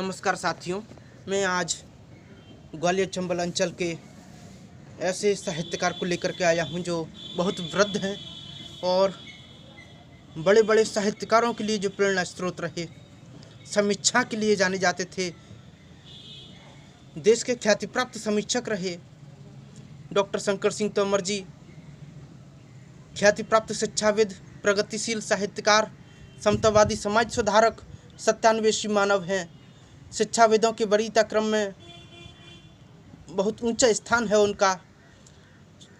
नमस्कार साथियों, मैं आज ग्वालियर चंबल अंचल के ऐसे साहित्यकार को लेकर के आया हूं जो बहुत वृद्ध हैं और बड़े बड़े साहित्यकारों के लिए जो प्रेरणा स्रोत रहे, समीक्षा के लिए जाने जाते थे, देश के ख्याति प्राप्त समीक्षक रहे। डॉक्टर शंकर सिंह तोमर जी ख्याति प्राप्त शिक्षाविद, प्रगतिशील साहित्यकार, समतावादी समाज सुधारक, सत्यान्वेषी मानव हैं। शिक्षाविदों के वरीयता क्रम में बहुत ऊंचा स्थान है उनका।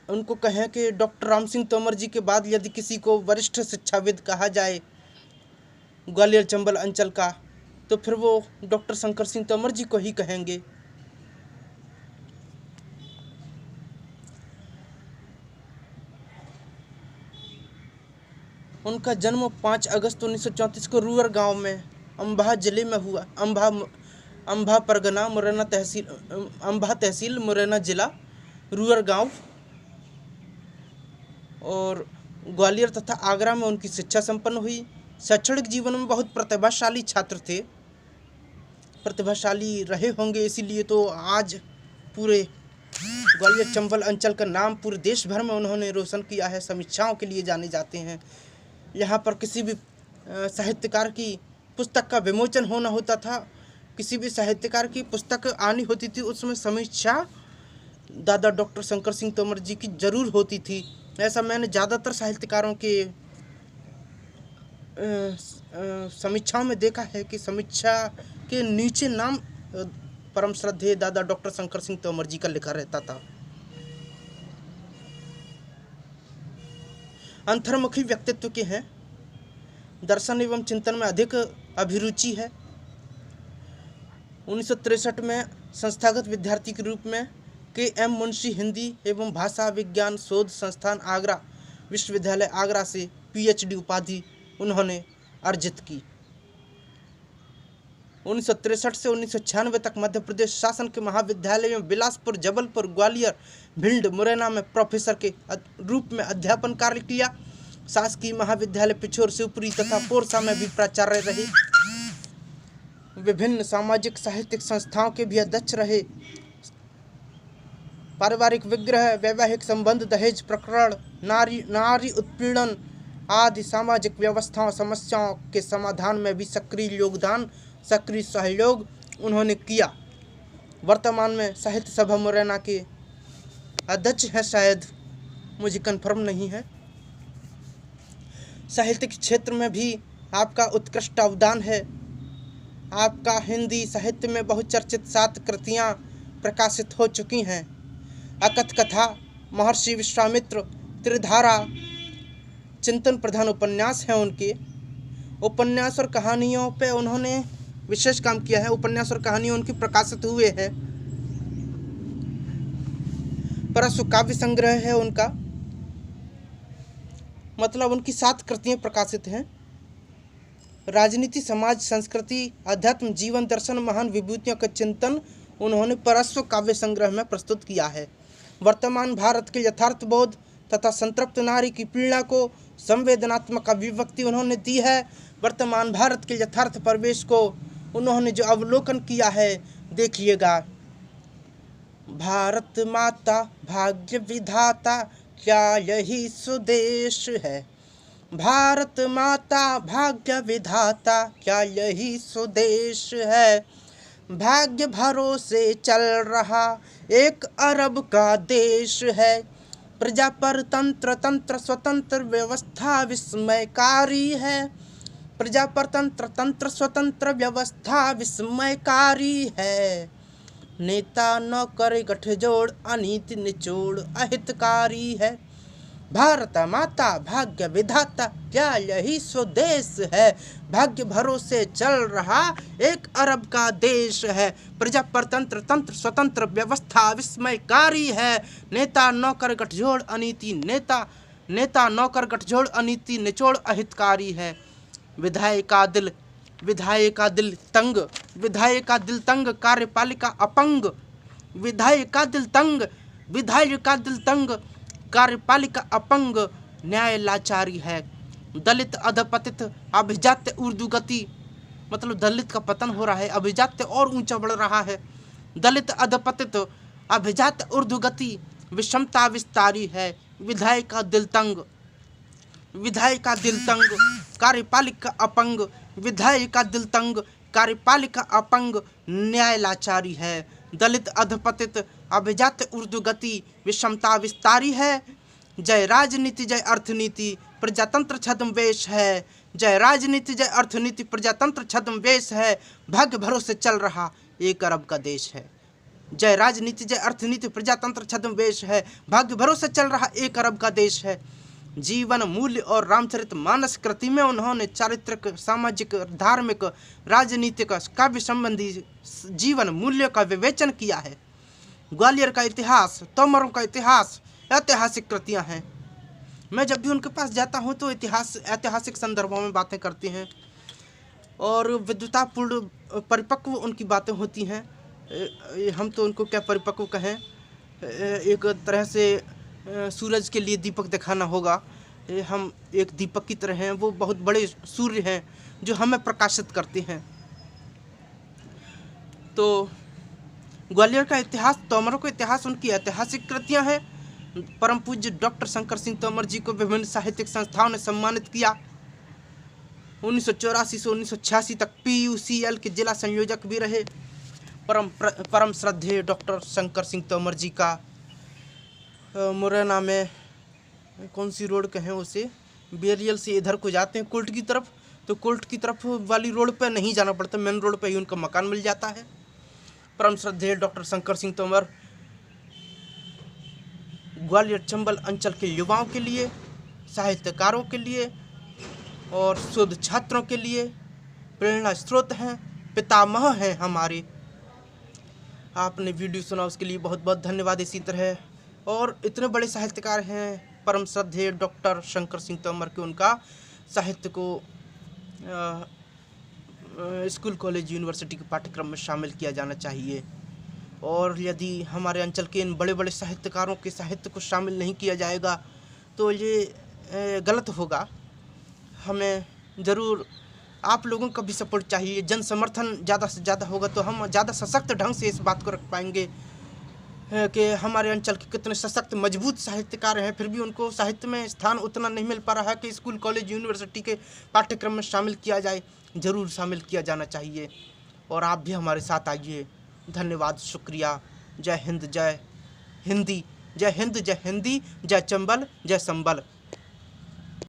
उनको कहें कि डॉक्टर राम सिंह तोमर जी के बाद यदि किसी को वरिष्ठ शिक्षाविद कहा जाए ग्वालियर चंबल अंचल का, तो फिर वो डॉक्टर शंकर सिंह तोमर जी को ही कहेंगे। उनका जन्म 5 अगस्त 1934 को रूअर गांव में अम्बाह जिले में हुआ। अम्बाह परगना, मुरैना तहसील, अम्बाह तहसील, मुरैना जिला, रूअर गांव। और ग्वालियर तथा आगरा में उनकी शिक्षा संपन्न हुई। शैक्षणिक जीवन में बहुत प्रतिभाशाली छात्र थे, प्रतिभाशाली रहे होंगे, इसीलिए तो आज पूरे ग्वालियर चंबल अंचल का नाम पूरे देश भर में उन्होंने रोशन किया है। समीक्षाओं के लिए जाने जाते हैं। यहाँ पर किसी भी साहित्यकार की पुस्तक का विमोचन होना होता था, किसी भी साहित्यकार की पुस्तक आनी होती थी, उसमें समीक्षा दादा डॉक्टर शंकर सिंह तोमर जी की जरूर होती थी। ऐसा मैंने ज़्यादातर साहित्यकारों के समीक्षाओं में देखा है कि समीक्षा के नीचे नाम परम श्रद्धेय दादा डॉक्टर शंकर सिंह तोमर जी का लिखा रहता था। अंतर्मुखी व्यक्तित्व के हैं। दर्शन एवं चिंतन में अधिक अभिरुचि है। 1963 में संस्थागत विद्यार्थी के रूप में के.एम. मुंशी हिंदी एवं भाषा विज्ञान शोध संस्थान आगरा विश्वविद्यालय आगरा से पीएचडी उपाधि उन्होंने अर्जित की। 1963 से 1996 तक मध्य प्रदेश शासन के महाविद्यालय में बिलासपुर, जबलपुर, ग्वालियर, भिंड, मुरैना में प्रोफेसर के रूप में अध्यापन कार्य किया। शासकीय महाविद्यालय पिछोर, शिवपुरी तथा पोरसा में भी प्राचार्य रहे। विभिन्न सामाजिक साहित्यिक संस्थाओं के भी अध्यक्ष रहे। पारिवारिक विग्रह, वैवाहिक संबंध, दहेज प्रकरण, नारी उत्पीड़न आदि सामाजिक व्यवस्थाओं समस्याओं के समाधान में भी सक्रिय योगदान, सक्रिय सहयोग उन्होंने किया। वर्तमान में साहित्य सभा मुरैना के अध्यक्ष हैं, शायद मुझे कंफर्म नहीं है। साहित्य के क्षेत्र में भी आपका उत्कृष्ट अवदान है। आपका हिंदी साहित्य में बहुचर्चित 7 कृतियाँ प्रकाशित हो चुकी हैं। अकथ कथा, महर्षि विश्वामित्र, त्रिधारा चिंतन प्रधान उपन्यास हैं उनके। उपन्यास और कहानियों पे उन्होंने विशेष काम किया है। उपन्यास और कहानियाँ उनकी प्रकाशित हुए हैं। परस्व काव्य संग्रह है उनका, मतलब उनकी 7 कृतियाँ प्रकाशित हैं। राजनीति, समाज, संस्कृति, अध्यात्म, जीवन दर्शन, महान विभूतियों का चिंतन उन्होंने परस्व काव्य संग्रह में प्रस्तुत किया है। वर्तमान भारत के यथार्थ बोध तथा संतृप्त नारी की पीड़ा को संवेदनात्मक अभिव्यक्ति उन्होंने दी है। वर्तमान भारत के यथार्थ परिवेश को उन्होंने जो अवलोकन किया है, देखिएगा। भारत माता भाग्य विधाता, क्या यही स्वदेश है। भारत माता भाग्य विधाता, क्या यही स्वदेश है। भाग्य भरोसे चल रहा एक अरब का देश है। प्रजा पर तंत्र, तंत्र स्वतंत्र व्यवस्था विस्मयकारी है। प्रजा पर तंत्र, तंत्र स्वतंत्र व्यवस्था विस्मयकारी है। नेता नौकर गठजोड़, अनीति निचोड़ अहितकारी है। भारत माता भाग्य विधाता, क्या यही स्वदेश है। भाग्य भरोसे चल रहा एक अरब का देश है। प्रजा पर तंत्र, तंत्र स्वतंत्र व्यवस्था विस्मयकारी है। नेता नौकर गठजोड़ अनीति, नेता नौकर गठजोड़ अनीति निचोड़ अहितकारी है। विधायका दिल तंग, विधायका दिल तंग, कार्यपालिका अपंग। विधायका दिल तंग, कार्यपालिका अपंग, न्याय लाचारी है। दलित अधपतित अभिजात्य उर्दू गति, मतलब दलित का पतन हो रहा है, अभिजात्य और ऊंचा बढ़ रहा है। दलित अधपतित, अभिजात ऊर्ध्वगति, विषमता विस्तारी है। विधायक का दिल तंग, विधायक का दिल तंग, कार्यपालिका अपंग, विधायक का दिल तंग, कार्यपालिका अपंग, न्याय लाचारी है। दलित अधपतित, अभिजात ऊर्ध्वगति, विषमता विस्तारी है। जय राजनीति जय अर्थनीति, प्रजातंत्र छद्मवेश है। जय राजनीति जय अर्थनीति, प्रजातंत्र छद्मवेश है। भाग्य भरोसे चल रहा 1 अरब का देश है। जय राजनीति जय अर्थनीति, प्रजातंत्र छद्मवेश है। भाग्य भरोसे चल रहा 1 अरब का देश है। जीवन मूल्य और रामचरित मानस कृति में उन्होंने चारित्रिक, सामाजिक, धार्मिक, राजनीतिक, काव्य संबंधी जीवन मूल्यों का विवेचन किया है। ग्वालियर का इतिहास, तोमरों का इतिहास ऐतिहासिक कृतियाँ हैं। मैं जब भी उनके पास जाता हूँ तो ऐतिहासिक संदर्भों में बातें करते हैं और विद्वतापूर्ण परिपक्व उनकी बातें होती हैं। हम तो उनको क्या परिपक्व कहें, एक तरह से सूरज के लिए दीपक दिखाना होगा। हम एक दीपक की तरह हैं, वो बहुत बड़े सूर्य हैं जो हमें प्रकाशित करते हैं। तो ग्वालियर का इतिहास, तोमरों का इतिहास उनकी ऐतिहासिक कृतियाँ हैं। परम पूज्य डॉक्टर शंकर सिंह तोमर जी को विभिन्न साहित्यिक संस्थाओं ने सम्मानित किया। 1984 से 1986 तक PUCL के जिला संयोजक भी रहे। परम श्रद्धेय डॉक्टर शंकर सिंह तोमर जी का मुरैना में कौन सी रोड कहें उसे, बेरियल से इधर को जाते हैं कोल्ट की तरफ, तो कोल्ट की तरफ वाली रोड पर नहीं जाना पड़ता, मेन रोड पर ही उनका मकान मिल जाता है। परम श्रद्धेय डॉक्टर शंकर सिंह तोमर ग्वालियर चंबल अंचल के युवाओं के लिए, साहित्यकारों के लिए और शोध छात्रों के लिए प्रेरणा स्रोत हैं, पितामह हैं हमारे। आपने वीडियो सुना उसके लिए बहुत बहुत धन्यवाद। इसी तरह और इतने बड़े साहित्यकार हैं परम श्रद्धेय डॉक्टर शंकर सिंह तोमर के, उनका साहित्य को स्कूल कॉलेज यूनिवर्सिटी के पाठ्यक्रम में शामिल किया जाना चाहिए। और यदि हमारे अंचल के इन बड़े बड़े साहित्यकारों के साहित्य को शामिल नहीं किया जाएगा तो ये गलत होगा। हमें ज़रूर आप लोगों का भी सपोर्ट चाहिए। जन समर्थन ज़्यादा से ज़्यादा होगा तो हम ज़्यादा सशक्त ढंग से इस बात को रख पाएंगे कि हमारे अंचल के कितने सशक्त मजबूत साहित्यकार हैं, फिर भी उनको साहित्य में स्थान उतना नहीं मिल पा रहा है कि स्कूल कॉलेज यूनिवर्सिटी के पाठ्यक्रम में शामिल किया जाए। ज़रूर शामिल किया जाना चाहिए और आप भी हमारे साथ आइए। धन्यवाद, शुक्रिया। जय हिंद, जय हिंदी, जय हिंद, जय हिंदी, जय चंबल, जय संबल।